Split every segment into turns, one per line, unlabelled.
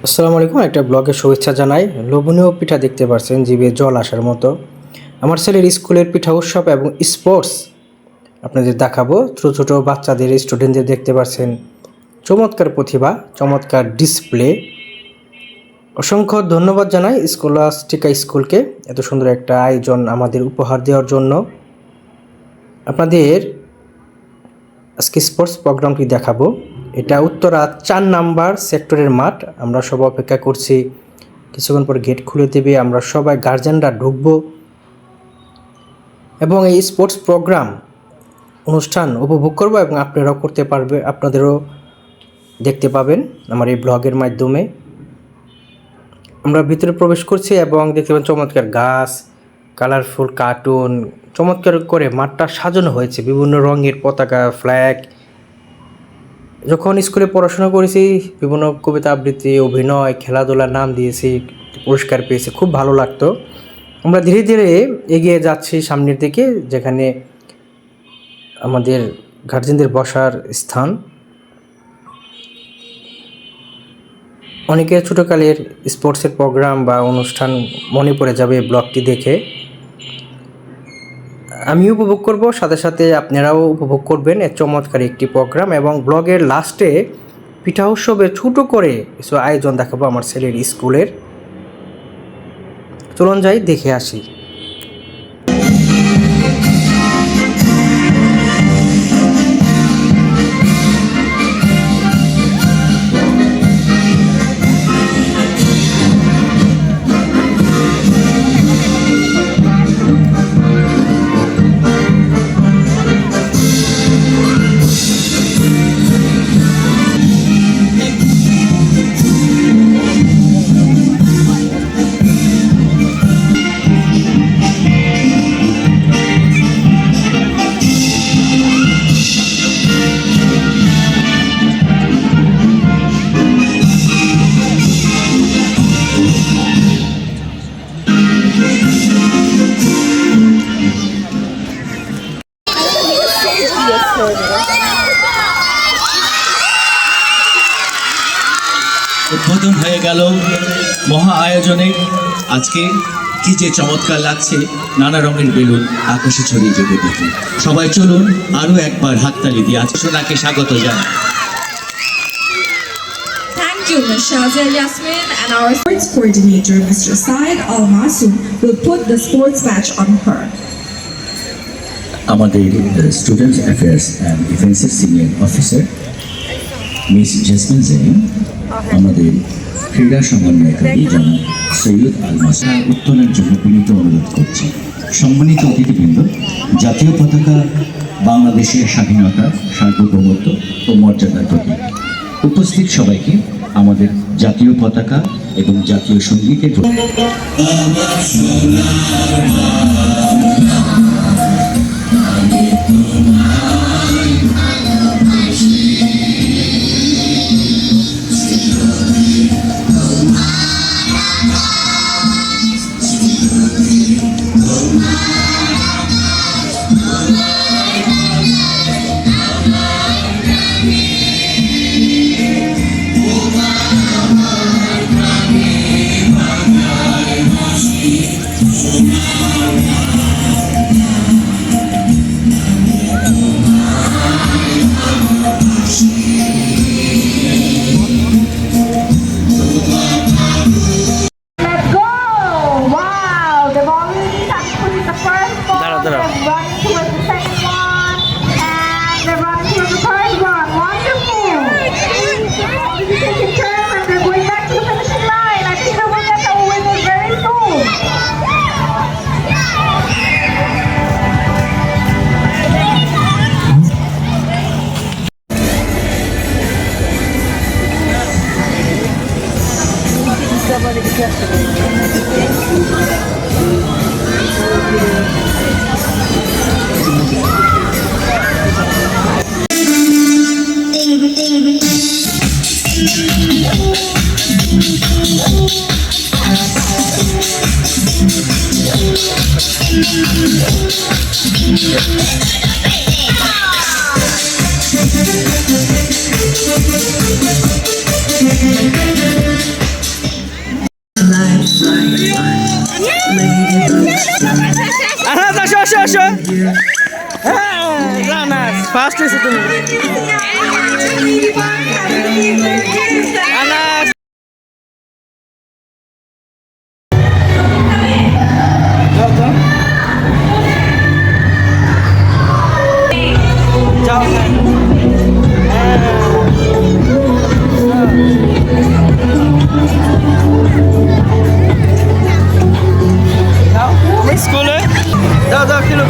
আসসালামু আলাইকুম। একটা ব্লগে শুভেচ্ছা জানাই। লোভনীয় পিঠা দেখতে পাচ্ছেন, জিভে জল আসার মতো। আমার ছেলের স্কুলের পিঠা উৎসব এবং স্পোর্টস আপনাদের দেখাবো। ছোটো ছোটো বাচ্চাদের, স্টুডেন্টদের দেখতে পাচ্ছেন চমৎকার প্রতিভা, চমৎকার ডিসপ্লে। অসংখ্য ধন্যবাদ জানাই স্কলাস্টিকা স্কুলকে এত সুন্দর একটা আয়োজন আমাদের উপহার দেওয়ার জন্য। আপনাদের আজকে স্পোর্টস প্রোগ্রামটি দেখাবো। এটা উত্তরা 4 নাম্বার সেক্টরের মাঠ। আমরা সব অপেক্ষা করছি, কিছুক্ষণ পর গেট খুলে দেবে, আমরা সবাই গার্জেনরা ঢুকবো এবং এই স্পোর্টস প্রোগ্রাম অনুষ্ঠান উপভোগ করব এবং আপনারাও করতে পারবে, আপনাদেরও দেখতে পাবেন আমার এই ব্লগের মাধ্যমে। আমরা ভিতরে প্রবেশ করছি এবং দেখতে পাবেন চমৎকার গাছ, কালারফুল কার্টুন, চমৎকার করে মাঠটা সাজানো হয়েছে বিভিন্ন রঙের পতাকা, ফ্ল্যাগ। যখন স্কুলে পড়াশোনা করেছি বিভিন্ন কবিতা আবৃত্তি, অভিনয়, খেলাধুলার নাম দিয়েছি, পুরস্কার পেয়েছি, খুব ভালো লাগতো। আমরা ধীরে ধীরে এগিয়ে যাচ্ছি সামনের দিকে, যেখানে আমাদের গার্জেনদের বসার স্থান। অনেকের ছোটোকালের স্পোর্টসের প্রোগ্রাম বা অনুষ্ঠান মনে পড়ে যাবে ব্লগটি দেখে। আমিও উপভোগ করব, সাথে সাথে আপনারাও উপভোগ করবেন এর চমৎকার একটি প্রোগ্রাম। এবং ব্লগের লাস্টে পিঠা উৎসবের ছোটো করে কিছু আয়োজন দেখাবো আমার ছেলের স্কুলের। চলুন যাই, দেখে আসি।
উদ্বোধন হয়ে গেল মহা আয়োজনে। আজকে কি যে চমৎকার লাগছে, নানা রঙের বেলুন আকাশে ছড়িয়ে যেতে দেখুন। সবাই চলুন আরো একবার হাততালি দিয়ে আজকে সোনাকে স্বাগত জানাই।
Thank you, Ms. Shazia Yasmin, and our sports coordinator, Mr. Said Al Masoom, will put the sports match on her.
আমাদের স্টুডেন্ট অ্যাফেয়ার্স অ্যান্ড ডিফেন্সের সিনিয়র অফিসার মিস জেসমিন জেনিম, আমাদের ক্রীড়া সমন্বয়কারী জনাব সৈয়দ আল মাসুদ উত্তোলনের জন্য বিনীত অনুরোধ করছি। সম্মানিত অতিথিবৃন্দ, জাতীয় পতাকা বাংলাদেশের স্বাধীনতা, সার্বভৌমত্ব ও মর্যাদার প্রতীক। উপস্থিত সবাইকে আমাদের জাতীয় পতাকা এবং জাতীয় সঙ্গীতের
ফার্স্ট হয়েছে তুমি। আনাস যাও যাও যাও যাও স্কুলে যাও যাও খেলো।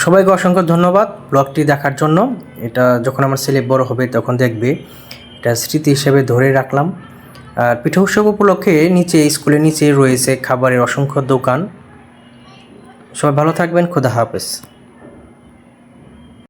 সবাইকে অসংখ্য ধন্যবাদ ব্লগটি দেখার জন্য। এটা যখন আমার ছেলে বড় হবে তখন দেখবে, এটা স্মৃতি হিসেবে ধরে রাখলাম। আর পিঠা উৎসব উপলক্ষে নিচে স্কুলের নিচে রয়েছে খাবারের অসংখ্য দোকান। সবাই ভালো থাকবেন, খোদা হাফেজ।